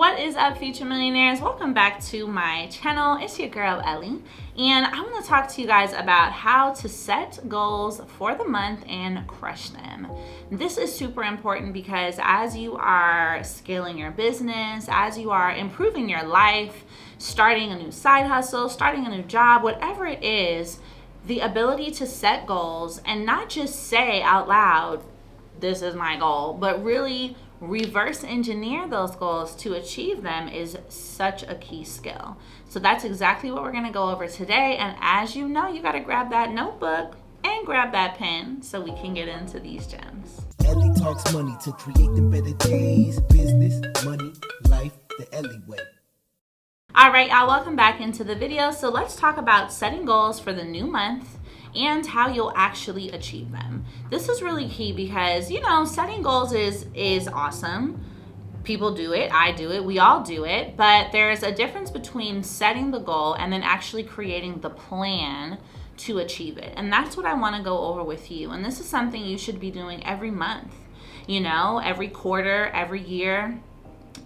What is up, future millionaires? Welcome back to my channel. It's your girl Ellie, and I want to talk to you guys about how to set goals for the month and crush them. This is super important because as you are scaling your business, as you are improving your life, starting a new side hustle, starting a new job, whatever it is, the ability to set goals and not just say out loud, this is my goal, but really reverse engineer those goals to achieve them is such a key skill. So that's exactly what we're going to go over today. And as you know, you got to grab that notebook and grab that pen so we can get into these gems. Ellie talks money to create them better days. Business, money, life, the Ellie way. All right, y'all, welcome back into the video. So let's talk about setting goals for the new month and how you'll actually achieve them. This is really key because, setting goals is awesome. People do it, I do it, we all do it, but there's a difference between setting the goal and then actually creating the plan to achieve it. And that's what I want to go over with you. And this is something you should be doing every month, every quarter, every year.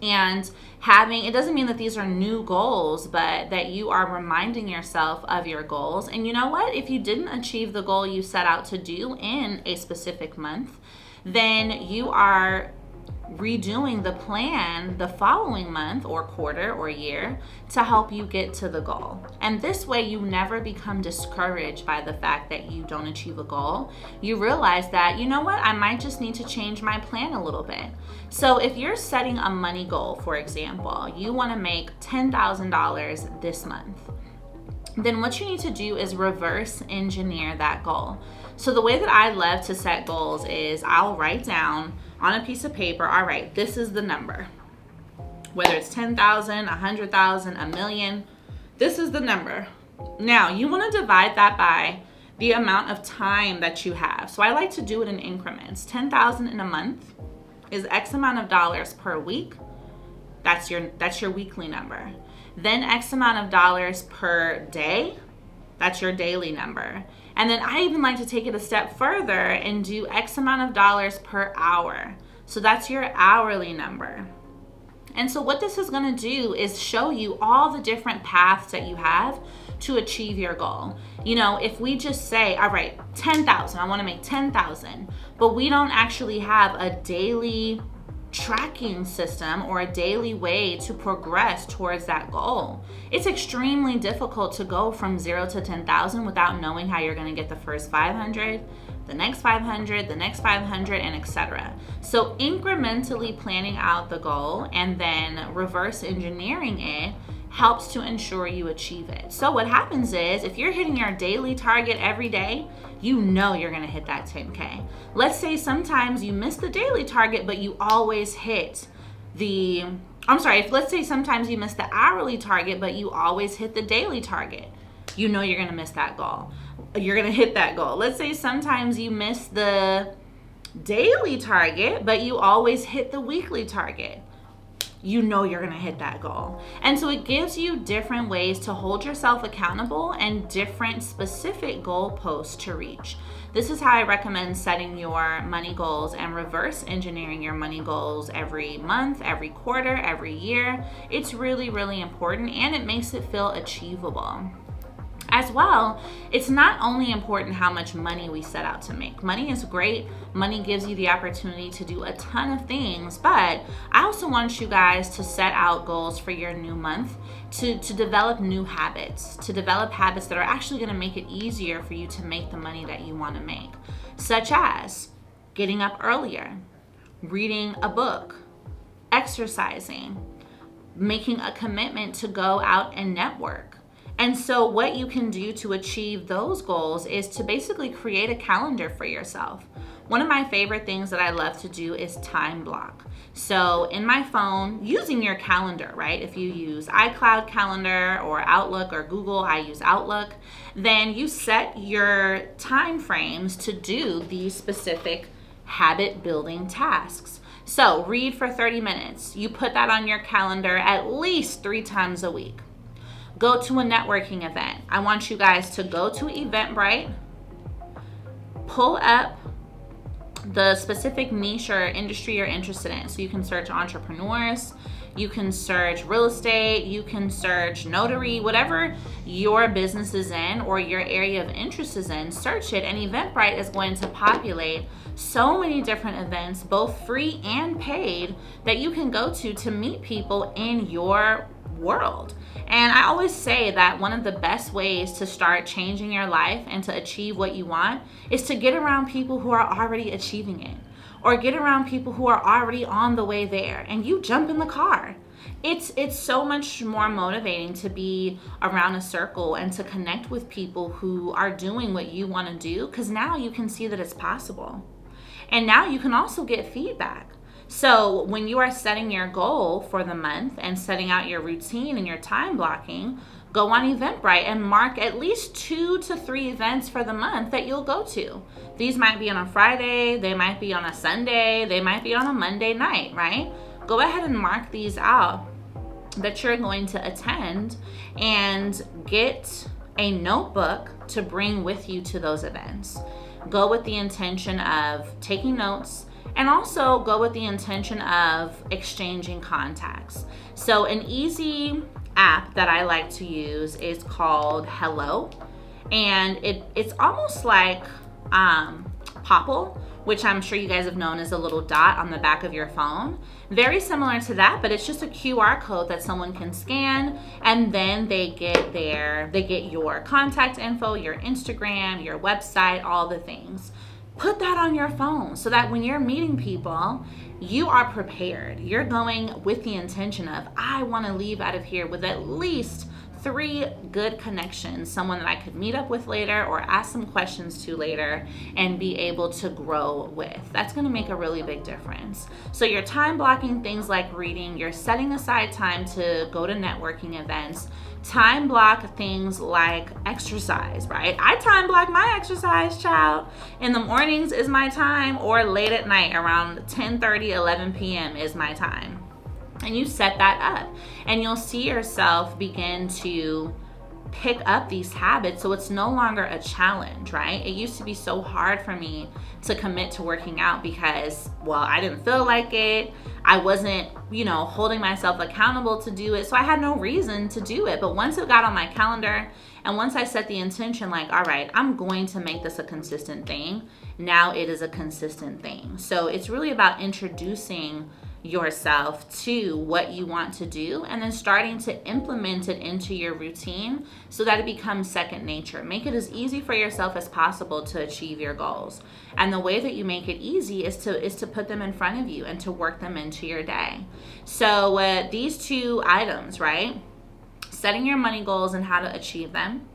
And it doesn't mean that these are new goals, but that you are reminding yourself of your goals. And you know what? If you didn't achieve the goal you set out to do in a specific month, then you are redoing the plan the following month or quarter or year to help you get to the goal. And this way you never become discouraged by the fact that you don't achieve a goal. You realize that, I might just need to change my plan a little bit. So if you're setting a money goal, for example, you want to make $10,000 this month, then what you need to do is reverse engineer that goal. So the way that I love to set goals is I'll write down on a piece of paper, all right, this is the number. Whether it's 10,000, 100,000, a million, this is the number. Now, you want to divide that by the amount of time that you have. So I like to do it in increments. 10,000 in a month is X amount of dollars per week. That's your weekly number. Then X amount of dollars per day. That's your daily number. And then I even like to take it a step further and do X amount of dollars per hour. So that's your hourly number. And so what this is going to do is show you all the different paths that you have to achieve your goal. If we just say, all right, 10,000, I want to make 10,000, but we don't actually have a daily tracking system or a daily way to progress towards that goal, it's extremely difficult to go from 0 to 10,000 without knowing how you're going to get the first 500, the next 500, the next 500, and etc. So incrementally planning out the goal and then reverse engineering it helps to ensure you achieve it. So what happens is if you're hitting your daily target every day, you're going to hit that 10K. Let's say sometimes you miss the daily target, but you always hit let's say sometimes you miss the hourly target, but you always hit the daily target. You're going to miss that goal. You're going to hit that goal. Let's say sometimes you miss the daily target, but you always hit the weekly target. You're going to hit that goal. And so it gives you different ways to hold yourself accountable and different specific goalposts to reach. This is how I recommend setting your money goals and reverse engineering your money goals every month, every quarter, every year. It's really, really important, and it makes it feel achievable. As well, it's not only important how much money we set out to make. Money is great. Money gives you the opportunity to do a ton of things, but I also want you guys to set out goals for your new month to develop new habits, to develop habits that are actually going to make it easier for you to make the money that you want to make, such as getting up earlier, reading a book, exercising, making a commitment to go out and network. And so what you can do to achieve those goals is to basically create a calendar for yourself. One of my favorite things that I love to do is time block. So in my phone, using your calendar, right? If you use iCloud Calendar or Outlook or Google, I use Outlook, then you set your time frames to do these specific habit building tasks. So read for 30 minutes. You put that on your calendar at least 3 times a week. Go to a networking event. I want you guys to go to Eventbrite, pull up the specific niche or industry you're interested in. So you can search entrepreneurs, You can search real estate, you can search notary, whatever your business is in or your area of interest is in, search it, and Eventbrite is going to populate so many different events, both free and paid, that you can go to meet people in your world. And I always say that one of the best ways to start changing your life and to achieve what you want is to get around people who are already achieving it, or get around people who are already on the way there, and you jump in the car. It's so much more motivating to be around a circle and to connect with people who are doing what you want to do, because now you can see that it's possible. And now you can also get feedback. So when you are setting your goal for the month and setting out your routine and your time blocking, go on Eventbrite and mark at least 2 to 3 events for the month that you'll go to. These might be on a Friday, they might be on a Sunday, they might be on a Monday night, right? Go ahead and mark these out that you're going to attend, and get a notebook to bring with you to those events. Go with the intention of taking notes, and also go with the intention of exchanging contacts. So an easy app that I like to use is called Hello, and it's almost like Popple, which I'm sure you guys have known as a little dot on the back of your phone. Very similar to that, but it's just a QR code that someone can scan, and then they get your contact info, your Instagram, your website, all the things. Put that on your phone so that when you're meeting people, you are prepared. You're going with the intention of, I want to leave out of here with at least 3 good connections, someone that I could meet up with later or ask some questions to later and be able to grow with. That's going to make a really big difference. So you're time blocking things like reading, you're setting aside time to go to networking events, time block things like exercise, right? I time block my exercise, child. In the mornings is my time, or late at night around 10:30, 11 p.m. is my time. And you set that up, and you'll see yourself begin to pick up these habits, so it's no longer a challenge, right? It used to be so hard for me to commit to working out because, well, I didn't feel like it. I wasn't, holding myself accountable to do it, so I had no reason to do it. But once it got on my calendar, and once I set the intention, like, all right, I'm going to make this a consistent thing, now it is a consistent thing. So it's really about introducing yourself to what you want to do, and then starting to implement it into your routine so that it becomes second nature. Make it as easy for yourself as possible to achieve your goals. And the way that you make it easy is to put them in front of you and to work them into your day. So these 2 items, right? Setting your money goals and how to achieve them.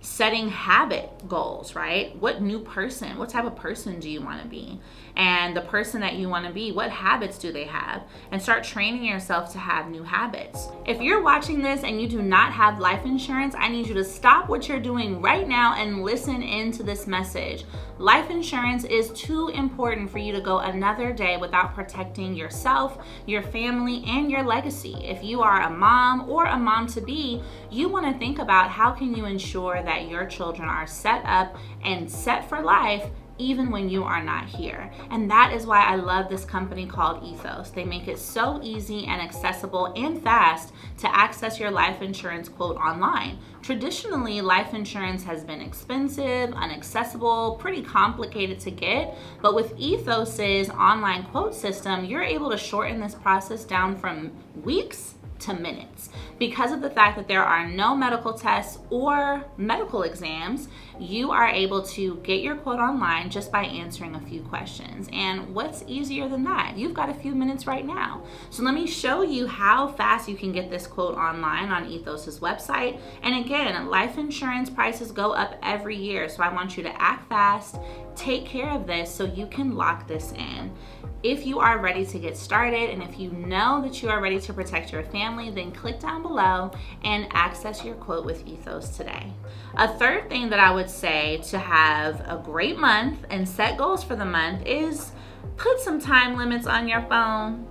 Setting habit goals, right? What type of person do you want to be? And the person that you want to be, what habits do they have? And start training yourself to have new habits. If you're watching this and you do not have life insurance, I need you to stop what you're doing right now and listen into this message. Life insurance is too important for you to go another day without protecting yourself, your family, and your legacy. If you are a mom or a mom-to-be, you want to think about how can you ensure that your children are set up and set for life even when you are not here. And that is why I love this company called Ethos. They make it so easy and accessible and fast to access your life insurance quote online. Traditionally, life insurance has been expensive, inaccessible, pretty complicated to get, but with Ethos's online quote system, you're able to shorten this process down from weeks to minutes. Because of the fact that there are no medical tests or medical exams, you are able to get your quote online just by answering a few questions. And what's easier than that? You've got a few minutes right now. So let me show you how fast you can get this quote online on Ethos's website. And again, life insurance prices go up every year, so I want you to act fast, take care of this so you can lock this in. If you are ready to get started, and if you know that you are ready to protect your family, then click down below and access your quote with Ethos today. A third thing that I would say to have a great month and set goals for the month is put some time limits on your phone.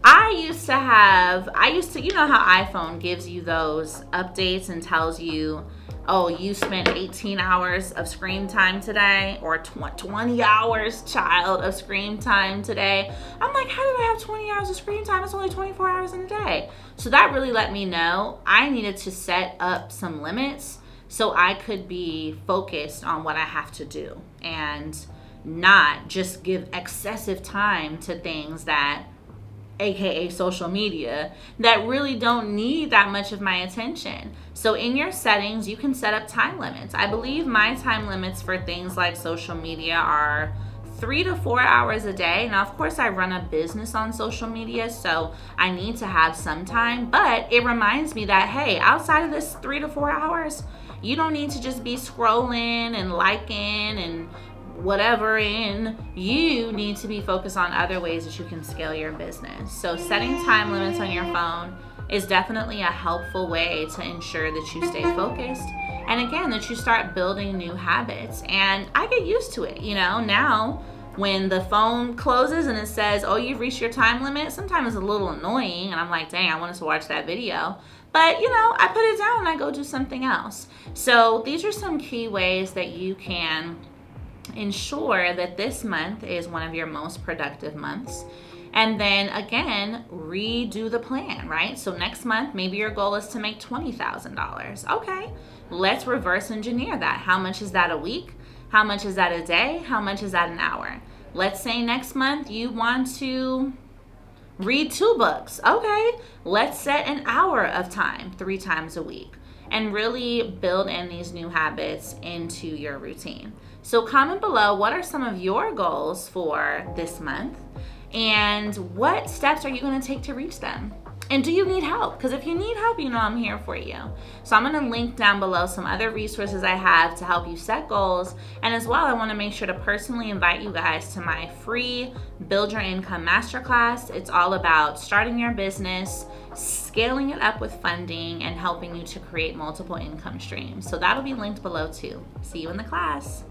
I used to, you know how iPhone gives you those updates and tells you oh, you spent 18 hours of screen time today, or 20 hours, child, of screen time today. I'm like, how did I have 20 hours of screen time? It's only 24 hours in a day. So that really let me know I needed to set up some limits so I could be focused on what I have to do and not just give excessive time to things that, aka social media, that really don't need that much of my attention. So in your settings, you can set up time limits. I believe my time limits for things like social media are 3 to 4 hours a day. Now, of course, I run a business on social media, so I need to have some time, but it reminds me that, hey, outside of this 3 to 4 hours, you don't need to just be scrolling and liking and whatever in. You need to be focused on other ways that you can scale your business. So setting time limits on your phone is definitely a helpful way to ensure that you stay focused, and again, that you start building new habits. And I get used to it, now when the phone closes and it says, oh, you've reached your time limit, sometimes it's a little annoying and I'm like, dang, I wanted to watch that video, but I put it down and I go do something else. So these are some key ways that you can ensure that this month is one of your most productive months. And then again, redo the plan, right? So next month, maybe your goal is to make $20,000. Okay, let's reverse engineer that. How much is that a week? How much is that a day? How much is that an hour? Let's say next month you want to read 2 books. Okay, let's set an hour of time 3 times a week and really build in these new habits into your routine. So comment below, what are some of your goals for this month? And what steps are you going to take to reach them? And do you need help? Because if you need help, I'm here for you. So I'm going to link down below some other resources I have to help you set goals. And as well, I want to make sure to personally invite you guys to my free Build Your Income Masterclass. It's all about starting your business, scaling it up with funding, and helping you to create multiple income streams. So that'll be linked below too. See you in the class.